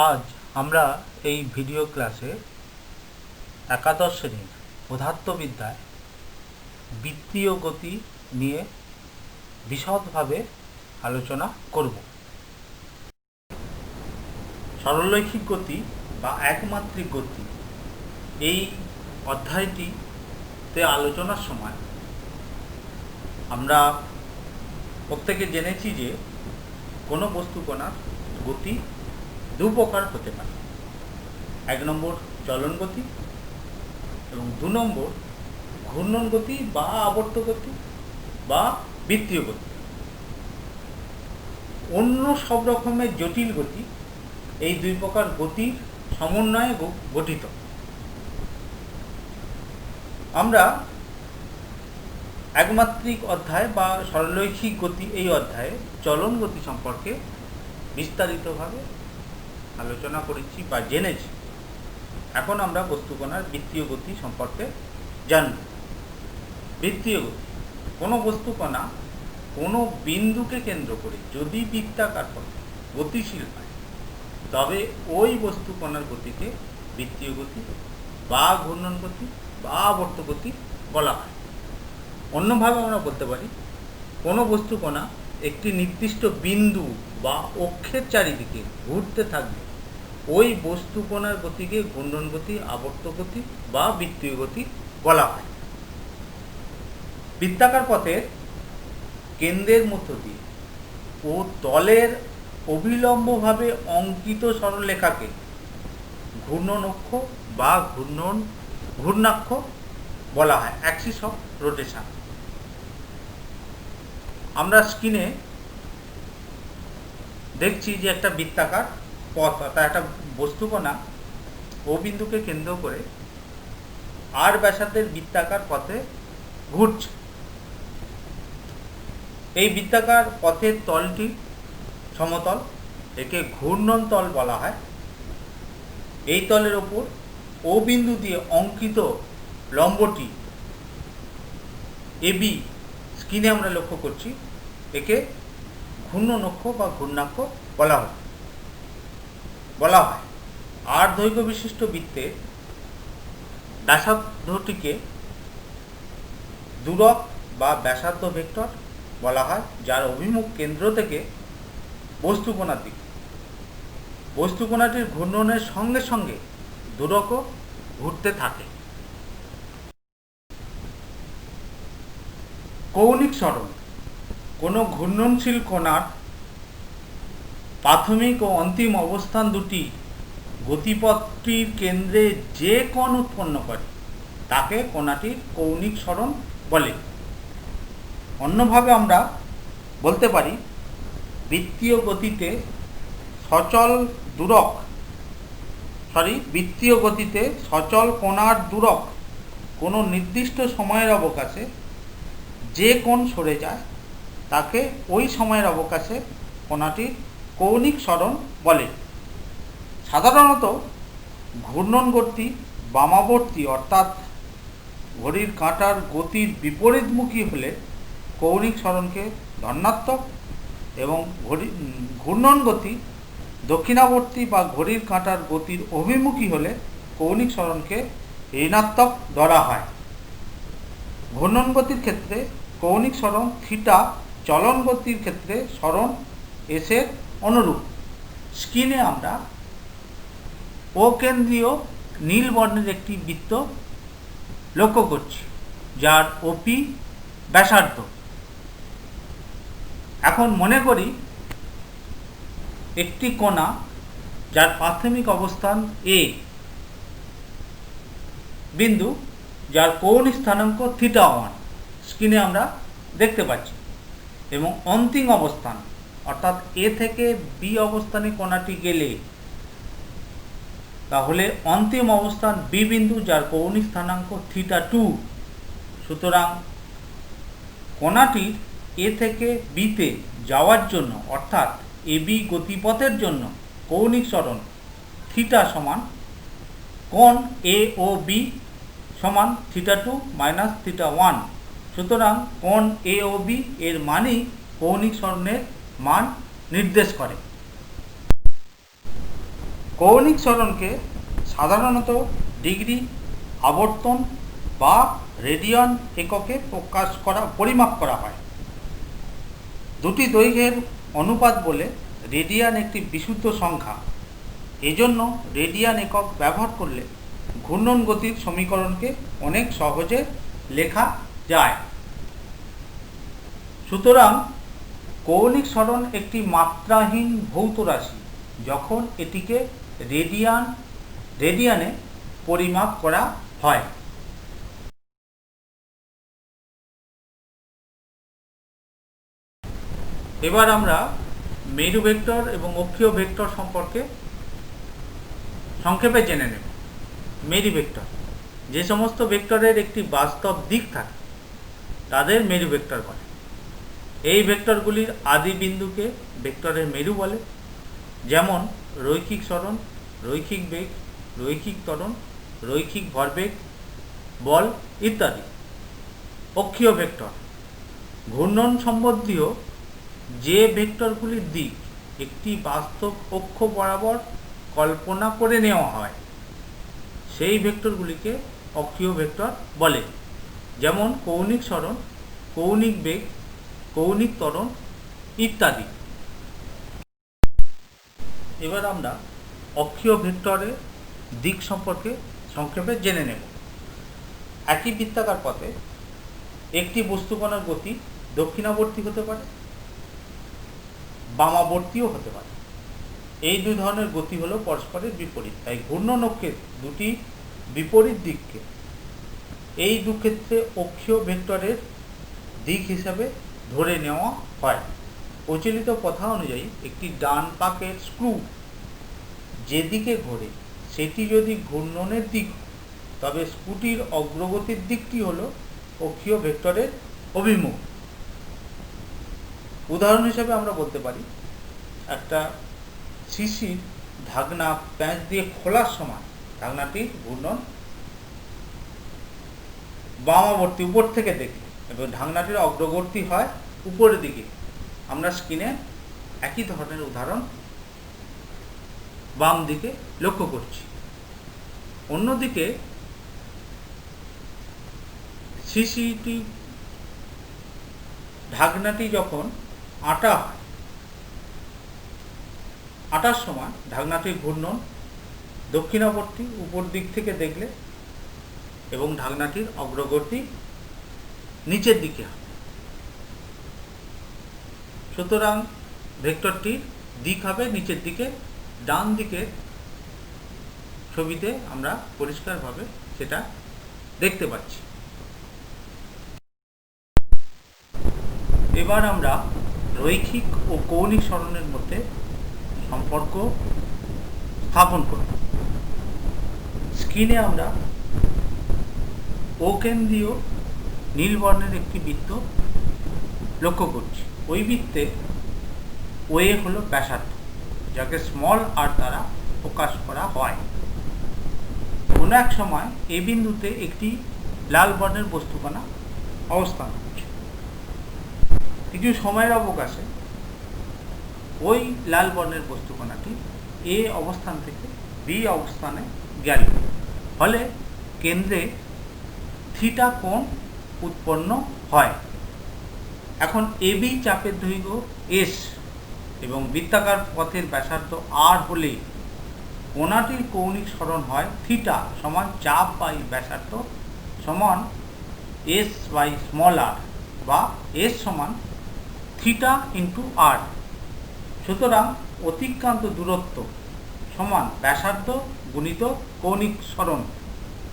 আজ আমরা এই ভিডিও ক্লাসে একাদশ শ্রেণীর পদার্থবিদ্যায় বৃত্তীয় গতি নিয়ে বিশদভাবে আলোচনা করব। সরলরৈখিক গতি বা একমাত্রিক গতি এই অধ্যায়টিতে আলোচনার সময় আমরা প্রত্যেকে জেনেছি যে কোনো বস্তু কণার গতি দু প্রকার হতে পারে। এক নম্বর চলন গতি এবং দু নম্বর ঘূর্ণন গতি বা আবর্ত গতি বা বৃত্তীয় গতি। অন্য সব রকমের জটিল গতি এই দুই প্রকার গতির সমন্বয়ে গঠিত। আমরা একমাত্রিক অধ্যায় বা সরলরৈখিক গতি এই অধ্যায়ে চলন গতি সম্পর্কে বিস্তারিতভাবে আলোচনা করেছি বা জেনেছি। এখন আমরা বস্তুকণার বৃত্তীয় গতি সম্পর্কে জানব। বৃত্তীয় গতি কোনো বস্তুকণা কোনো বিন্দুকে কেন্দ্র করে যদি বৃত্তাকার পথে গতিশীল হয় তবে ওই বস্তুকণার গতিকে বৃত্তীয় গতি বা ঘূর্ণন গতি বা আবর্ত গতি বলা হয়। অন্যভাবে আমরা বলতে পারি কোনো বস্তুকণা একটি নির্দিষ্ট বিন্দু বা অক্ষের চারিদিকে ঘুরতে থাকবে ওই বস্তুকণার গতিকে ঘূর্ণন গতি, আবর্ত গতি বা বৃত্তীয় গতি বলা হয়। বৃত্তাকার পথের কেন্দ্রের মধ্য দিয়ে ও তলের অবিলম্বভাবে অঙ্কিত সরলরেখাকে ঘূর্ণন অক্ষ বা ঘূর্ণাক্ষ বলা হয়, অ্যাক্সিস অফ রোটেশন। আমরা স্ক্রিনে দেখছি যে একটা বৃত্তাকার পথ অর্থাৎ একটা বস্তুকণা ও বিন্দুকে কেন্দ্র করে আর ব্যাসার্ধের বৃত্তাকার পথে ঘুরছে। এই বৃত্তাকার পথের তলটি সমতল, একে ঘূর্ণন তল বলা হয়। এই তলের ওপর ও বিন্দু দিয়ে অঙ্কিত লম্বটি এবি স্ক্রিনে আমরা লক্ষ্য করছি, একে ঘূর্ণন অক্ষ বা ঘূর্ণাক্ষ বলা হয়। আর দৈর্ঘ্য বিশিষ্ট বৃত্তের ব্যাসার্ধটিকে দূরক বা ব্যাসার্ধ ভেক্টর বলা হয়, যার অভিমুখ কেন্দ্র থেকে বস্তুকণার দিকে। বস্তুকণাটির ঘূর্ণনের সঙ্গে সঙ্গে দূরকও ঘুরতে থাকে। কৌণিক সরণ কোনো ঘূর্ণনশীল কণার প্রাথমিক ও অন্তিম অবস্থান দুটি গতিপথটির কেন্দ্রে যে কোণ উৎপন্ন করে তাকে কণাটির কৌণিক সরণ বলে। অন্যভাবে আমরা বলতে পারি বৃত্তীয় গতিতে সচল কণার দূরক কোনো নির্দিষ্ট সময়ের অবকাশে যে কোণ সরে যায় তাকে ওই সময়ের অবকাশে কণাটির কৌণিক সরণ বলে। সাধারণত ঘূর্ণন গতি বামাবর্তী অর্থাৎ ঘড়ির কাঁটার গতির বিপরীতমুখী হলে কৌণিক সরণকে ধনাত্মক এবং ঘূর্ণন গতি দক্ষিণাবর্তী বা ঘড়ির কাঁটার গতির অভিমুখী হলে কৌণিক সরণকে ঋণাত্মক ধরা হয়। ঘূর্ণন গতির ক্ষেত্রে কৌণিক সরণ থিটা, চলন গতির ক্ষেত্রে সরণ এস এর অনুরূপ। স্ক্রিনে আমরা অকেন্দ্রীয় নীল বর্ণের একটি বৃত্ত লক্ষ্য করছি যার ওপি ব্যাসার্ধ। এখন মনে করি একটি কণা যার প্রাথমিক অবস্থান এ বিন্দু, যার কৌণিক স্থানাঙ্ক θ1 স্ক্রিনে আমরা দেখতে পাচ্ছি, এবং অন্তিম অবস্থান অর্থাৎ এ থেকে বি অবস্থানে কণাটি গেলে তাহলে অন্তিম অবস্থান বি বিন্দু, যার কৌণিক স্থানাঙ্ক θ2। সুতরাং কণাটির এ থেকে বিতে যাওয়ার জন্য অর্থাৎ এবি গতিপথের জন্য কৌণিক সরণ থিটা সমান কোণ এ ও বি সমান θ2 - θ1। সুতরাং কোণ এ ও বি এর মানই কৌণিক সরণের মান নির্দেশ করে। কৌণিক সরণকে সাধারণত ডিগ্রি, আবর্তন বা রেডিয়ান এককে পরিমাপ করা হয়। দুটি দৈর্ঘ্যের অনুপাত বলে রেডিয়ান একটি বিশুদ্ধ সংখ্যা। এজন্য রেডিয়ান একক ব্যবহার করলে ঘূর্ণন গতির সমীকরণকে অনেক সহজে লেখা যায়। সুতরাং কৌণিক সরণ একটি মাত্রাহীন ভৌত রাশি যখন এটিকে রেডিয়ানে পরিমাপ করা হয়। এবার আমরা মেরু ভেক্টর এবং অক্ষীয় ভেক্টর সম্পর্কে সংক্ষেপে জেনে নেব। মেরু ভেক্টর, যে সমস্ত ভেক্টরের একটি বাস্তব দিক থাকে তাদের মেরু ভেক্টর বলে। এই ভেক্টরগুলির আদি বিন্দুকে ভেক্টরের মেরু বলে, যেমন রৈখিক সরণ, রৈখিক বেগ, রৈখিক ত্বরণ, রৈখিক ভরবেগ, বল ইত্যাদি। অক্ষীয় ভেক্টর, ঘূর্ণন সম্বন্ধীয় যে ভেক্টরগুলির দিক একটি বাস্তব অক্ষ বরাবর কল্পনা করে নেওয়া হয় সেই ভেক্টরগুলিকে অক্ষীয় ভেক্টর বলে, যেমন কৌণিক সরণ, কৌণিক বেগ, কৌণিক ত্বরণ ইত্যাদি। এবার আমরা অক্ষীয় ভেক্টরের দিক সম্পর্কে সংক্ষেপে জেনে নেব। একই বৃত্তাকার পথে একটি বস্তুকণার গতি দক্ষিণাবর্তী হতে পারে, বামাবর্তীও হতে পারে। এই দুই ধরনের গতি হলো পরস্পরের বিপরীত। তাই ঘূর্ণন অক্ষের দুটি বিপরীত দিককে এই দুক্ষেত্রে অক্ষীয় ভেক্টরের দিক হিসাবে ধরে নেওয়া হয়। প্রচলিত কথা অনুযায়ী একটি ডান পাকের স্ক্রু যেদিকে ঘোরে সেটি যদি ঘূর্ণনের দিক, তবে স্ক্রুটির অগ্রগতির দিকটি হলো অক্ষীয় ভেক্টরের অভিমুখ। উদাহরণ হিসেবে আমরা বলতে পারি, একটা শিশির ঢাকনা প্যাঁচ দিয়ে খোলার সময় ঢাকনাটির ঘূর্ণন বামাবর্তী, উপর থেকে দেখে, এবং ঢাকনাটির অগ্রগতি হয় উপরের দিকে। আমরা স্ক্রিনে একই ধরনের উদাহরণ বাম দিকে লক্ষ্য করছি। অন্যদিকে শিশিরটি ঢাকনাটি যখন আটার সময় ঢাকনাটির ঘূর্ণন দক্ষিণাবর্তী, উপর দিক থেকে দেখলে, এবং ঢাকনাটির অগ্রগতি নিচের দিকে হবে। সুতরাং ভেক্টরটির দিক হবে নিচের দিকে। ডান দিকের ছবিতে আমরা পরিষ্কারভাবে সেটা দেখতে পাচ্ছি। এবার আমরা রৈখিক ও কৌণিক সরণের মধ্যে সম্পর্ক স্থাপন করব। স্ক্রিনে আমরা অকেন্দ্রীয় নীল বর্ণের একটি বৃত্ত লক্ষ্য করছি। ওই বৃত্তে ওয়ে হলো ব্যাসার্ধ, যাকে স্মল আর দ্বারা প্রকাশ করা হয়। কোনো এক সময় এ বিন্দুতে একটি লাল বর্ণের বস্তুকণা অবস্থান করছে। কিছু সময়ের অবকাশে ওই লাল বর্ণের বস্তুকণাটি এ অবস্থান থেকে বি অবস্থানে গেল, ফলে কেন্দ্রে থিটা কোণ উৎপন্ন হয়। এখন এবি চাপের দৈর্ঘ্য এস এবং বৃত্তাকার পথের ব্যাসার্ধ আর হলে কোণাটির কৌণিক সরণ হয় থিটা সমান চাপ বাই ব্যাসার্ধ সমান এস বাই স্মল আর, বা এস সমান থিটা ইন্টু আর। সুতরাং অতিক্রান্ত দূরত্ব সমান ব্যাসার্ধ গুণিত কৌণিক সরণ।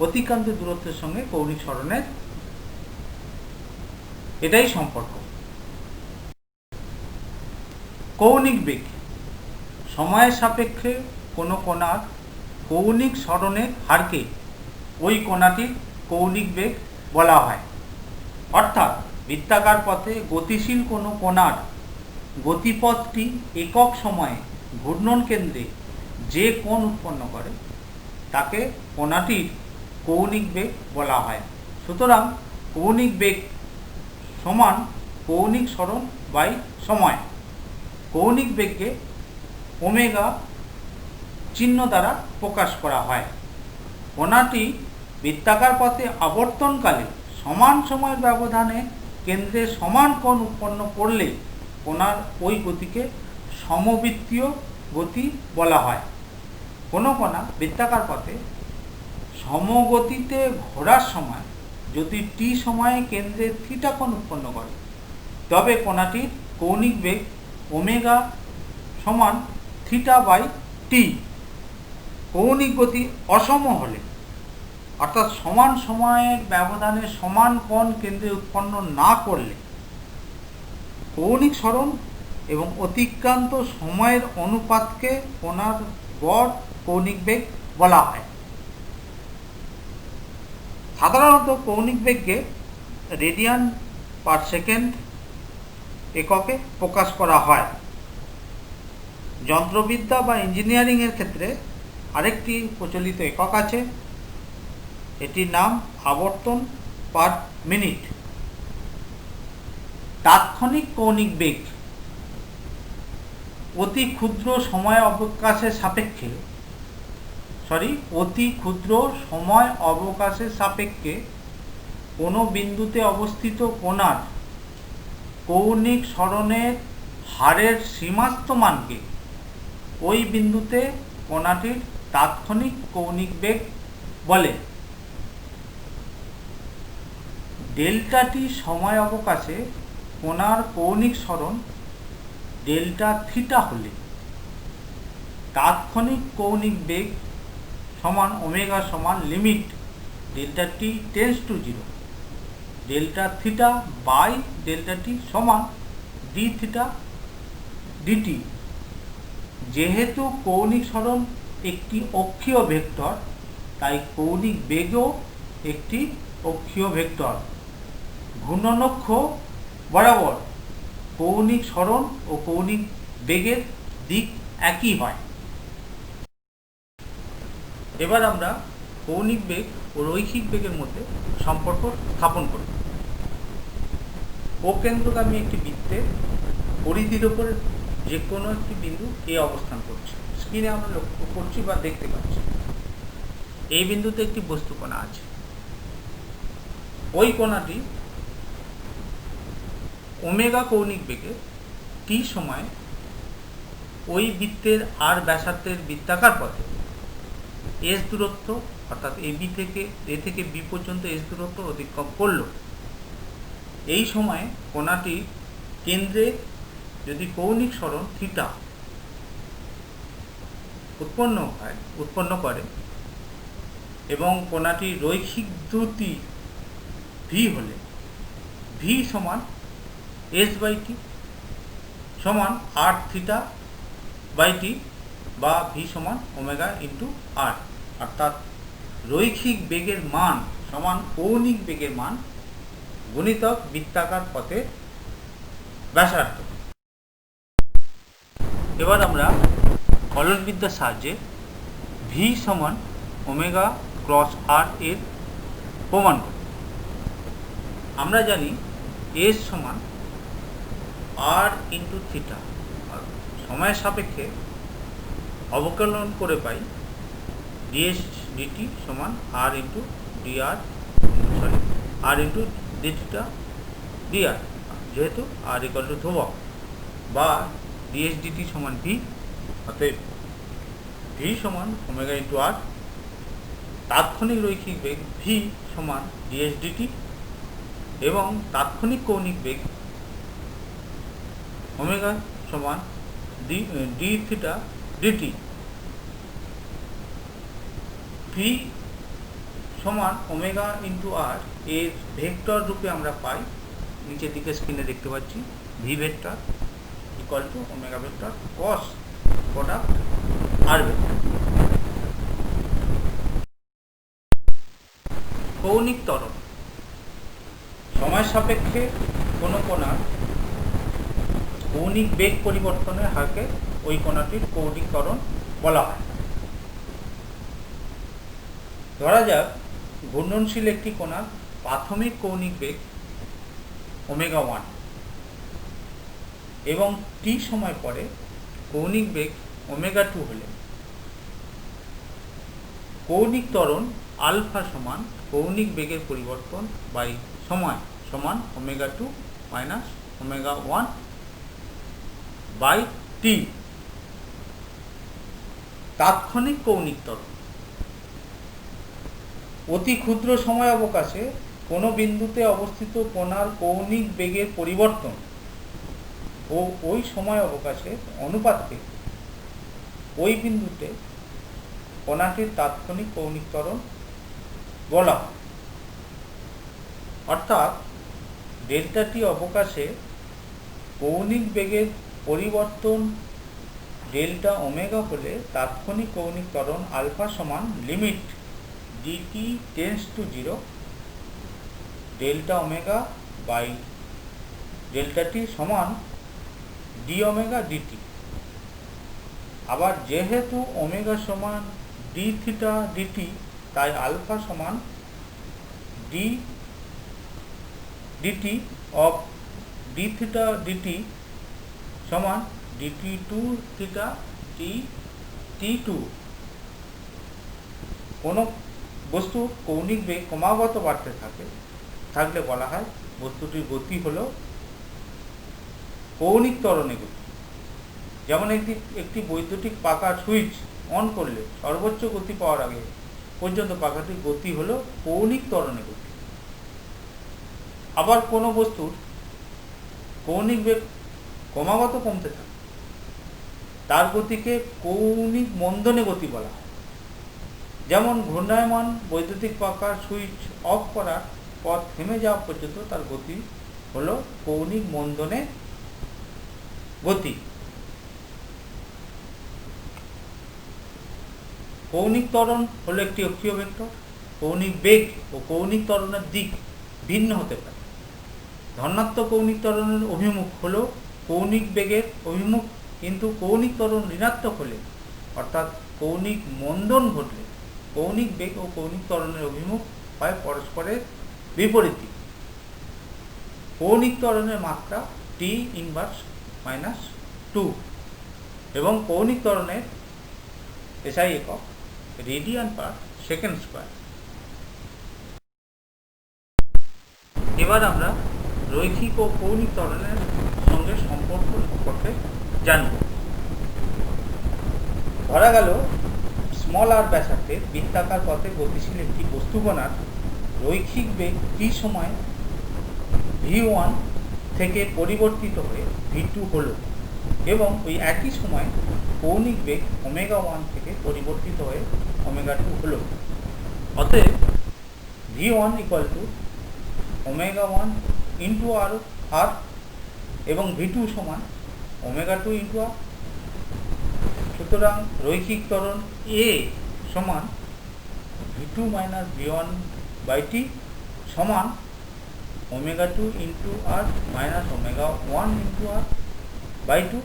অতিক্রান্ত দূরত্বের সঙ্গে কৌণিক সরণের এটাই সম্পর্ক। কৌণিক বেগ, সময়ের সাপেক্ষে কোনো কণার কৌণিক সরণের হারকে ওই কণাটির কৌণিক বেগ বলা হয়। অর্থাৎ বৃত্তাকার পথে গতিশীল কোনো কণার গতিপথটি একক সময়ে ঘূর্ণন কেন্দ্রে যে কোণ উৎপন্ন করে তাকে কণাটির কৌণিক বেগ বলা হয়। সুতরাং কৌণিক বেগ সমান কৌণিক সরণ বাই সময়। কৌণিক বেগকে ওমেগা চিহ্ন দ্বারা প্রকাশ করা হয়। কণাটি বৃত্তাকার পথে আবর্তনকালে সমান সময়ের ব্যবধানে কেন্দ্রে সমান কোণ উৎপন্ন করলে কণার ওই গতিকে সমবৃত্তীয় গতি বলা হয়। কোনো কণা বৃত্তাকার পথে সমগতিতে ঘোরার সময় যদি টি সময়ে কেন্দ্রে থিটা কোণ উৎপন্ন করে তবে কণাটির কৌণিক বেগ ওমেগা সমান থিটা বাই টি। কৌণিক গতি অসম হলে অর্থাৎ সমান সময়ের ব্যবধানে সমান কোণ কেন্দ্রে উৎপন্ন না করলে কৌণিক সরণ এবং অতিক্রান্ত সময়ের অনুপাতকে কণার গড় কৌণিক বেগ বলা হয়। সাধারণত কৌণিক বেগকে রেডিয়ান পার সেকেন্ড এককে প্রকাশ করা হয়। যন্ত্রবিদ্যা বা ইঞ্জিনিয়ারিংয়ের ক্ষেত্রে আরেকটি প্রচলিত একক আছে, এটির নাম আবর্তন পার মিনিট। তাৎক্ষণিক কৌণিক বেগ অতি ক্ষুদ্র সময় অবকাশের সাপেক্ষে কোনো বিন্দুতে অবস্থিত কণার কৌণিক সরণের হারের সীমাস্ত মানকে ওই বিন্দুতে কণাটির তাৎক্ষণিক কৌণিক বেগ বলে। ডেল্টা টি সময় অবকাশে কণার কৌণিক সরণ ডেল্টা থিটা হলে তাৎক্ষণিক কৌণিক বেগ সমান ওমেগা সমান limit delta t tends to 0 delta theta by delta t সমান ডি থিটা ডিটি। যেহেতু কৌণিক সরণ একটি অক্ষীয় ভেক্টর তাই কৌণিক বেগও একটি অক্ষীয় ভেক্টর। ঘূর্ণনক্ষ বরাবর কৌণিক সরণ ও কৌণিক বেগের দিক একই হয়। এবার আমরা কৌণিক বেগ ও রৈখিক বেগের মধ্যে সম্পর্ক স্থাপন করি। অকেন্দ্রগামী একটি বৃত্তের পরিধির ওপর যে কোনো একটি বিন্দু এ অবস্থান করছে, স্ক্রিনে আমরা লক্ষ্য করছি বা দেখতে পাচ্ছি। এই বিন্দুতে একটি বস্তু কণা আছে। ওই কণাটি ওমেগা কৌণিক বেগে টি সময়ে ওই বৃত্তের আর ব্যাসার্ধের বৃত্তাকার পথে এস দূরত্ব অর্থাৎ এ থেকে বি পর্যন্ত এস দূরত্ব অতিক্রম করল। এই সময়ে কণাটি কেন্দ্রে যদি কৌণিক সরণ থিটা উৎপন্ন করে এবং কণাটি রৈখিক দ্রুতি ভি হলে ভি সমান এস বাই টি সমান আর থিটা বাই টি বা ভি সমান ওমেগা ইন্টু আর, অর্থাৎ রৈখিক বেগের মান সমান কৌণিক বেগের মান গুণিতক বৃত্তাকার পথে ব্যাসার্ধ। এবার আমরা কলনবিদ্যার সাহায্যে ভি সমান ওমেগা ক্রস আর এর প্রমাণ করি। আমরা জানি এস সমান আর ইন্টু থিটা, সময়ের সাপেক্ষে অবকলন করে পাই ডিএস ডিটি সমান আর ইন্টু ডিআর আর ইন্টু ডি থিটা ডিআর, যেহেতু আর ইকুয়াল টু ধ্রুবক, বা ডিএস ডিটি সমান ভি, অতএব ভি সমান ওমেগা ইন্টু আর। তাৎক্ষণিক রৈখিক বেগ ভি সমান ডিএস ডিটি এবং তাৎক্ষণিক কৌণিক বেগ ওমেগা সমান ডি থিটা ডিটি। ভি সমান ওমেগা ইন্টু আর এর ভেক্টর রূপে আমরা পাই, নিচের দিকে স্ক্রিনে দেখতে পাচ্ছি, V vector equal to omega vector cross product R vector. কৌণিক ত্বরণ সময় সাপেক্ষে কোনো কণার কৌণিক বেগ পরিবর্তনের হারকে ওই কণাটির কৌণিক ত্বরণ বলা হয়। ধরা যাক ঘূর্ণনশীল একটি কণার প্রাথমিক কৌণিক বেগ ওমেগা 1 এবং টি সময় পরে কৌণিক বেগ ওমেগা 2 হলে কৌণিক ত্বরণ আলফা সমান কৌণিক বেগের পরিবর্তন বাই সময় সমান omega two minus omega one by t. তাৎক্ষণিক কৌণিক ত্বরণ অতি ক্ষুদ্র সময় অবকাশে কোনো বিন্দুতে অবস্থিত কণার কৌণিক বেগের পরিবর্তন ও ওই সময় অবকাশের অনুপাতকে ওই বিন্দুতে কণাটির তাৎক্ষণিক কৌণিক ত্বরণ বলা হয়। অর্থাৎ ডেল্টা টি অবকাশে কৌণিক বেগের পরিবর্তন ডেল্টা ওমেগা হলে তাৎক্ষণিক কৌণিক ত্বরণ আলফা সমান limit dt tends to 0 delta omega by delta t সমান ডি ওমেগা ডিটি। আবার যেহেতু ওমেগা সমান ডি থিটা ডিটি, তাই আলফা সমান d dt of d theta dt সমান dt two theta t t two. কোনো বস্তুর কৌণিক বেগ ক্রমাগত বাড়তে থাকলে বলা হয় বস্তুটির গতি হল কৌণিক ত্বরণে গতি। যেমন একটি বৈদ্যুতিক পাখার সুইচ অন করলে সর্বোচ্চ গতি পাওয়ার আগে পর্যন্ত পাখাটির গতি হল কৌণিক ত্বরণে গতি। আবার কোনো বস্তুর কৌণিক বেগ ক্রমাগত কমতে থাকে তার গতিকে কৌণিক মন্দনে গতি বলা হয়। যেমন ঘূর্ণায়মান বৈদ্যুতিক পাখার সুইচ অফ করার পর থেমে যাওয়া পর্যন্ত তার গতি হল কৌণিক মন্দনে গতি। কৌণিক ত্বরণ হলো একটি অক্ষীয় ভেক্টর। কৌণিক বেগ ও কৌণিক ত্বরণের দিক ভিন্ন হতে পারে। ধনাত্মক কৌণিক ত্বরণের অভিমুখ হলো কৌণিক বেগের অভিমুখ, কিন্তু কৌণিক ত্বরণ ঋণাত্মক হলে অর্থাৎ কৌণিক মন্দন ঘটলে কৌণিক বেগ ও কৌণিক ত্বরণের অভিমুখ হয় পরস্পরের বিপরীত। কৌণিক ত্বরণের মাত্রা টি ইনভার্স মাইনাস 2 এবং কৌণিক ত্বরণের এসআই একক রেডিয়ান পার সেকেন্ড স্কোয়ার। এবার আমরা রৈখিক ও কৌণিক ত্বরণের সঙ্গে সম্পর্ক সম্পর্কে জানব। ধরা গেল স্মল আর ব্যাসার্ধের বৃত্তাকার পথে গতিশীল একটি বস্তুকণার রৈখিক বেগ টি সময় v1 থেকে পরিবর্তিত হয়ে v2 হল এবং ওই একই সময় কৌণিক বেগ ওমেগা 1 থেকে পরিবর্তিত হয়ে ওমেগা 2 হল। অতএব v1 equal to omega 1 into r এবং v2 সমান ওমেগা 2 ইন্টু আর। সুতরাং রৈখিক ত্বরণ এ সমান v2 minus v1 by t সমান omega 2 into r minus omega 1 into r by 2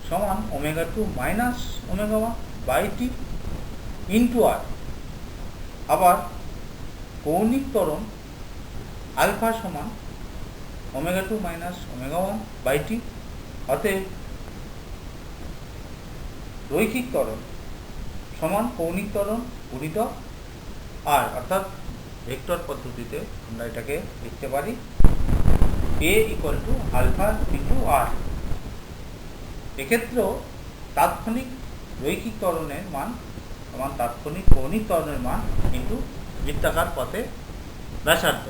সমান omega 2 minus omega 1 by t into r. আবার কৌণিক ত্বরণ আলফা সমান omega 2 minus omega 1 by t. অতএব রৈখিক ত্বরণ সমান কৌণিক ত্বরণ গুণিত আর, অর্থাৎ ভেক্টর পদ্ধতিতে আমরা এটাকে লিখতে পারি এ ইকুয়াল টু আলফা ইন্টু আর। এক্ষেত্রেও তাৎক্ষণিক রৈখিক ত্বরণের মান সমান তাৎক্ষণিক কৌণিক ত্বরণের মান কিন্তু বৃত্তাকার পথে ব্যাসার্ধ।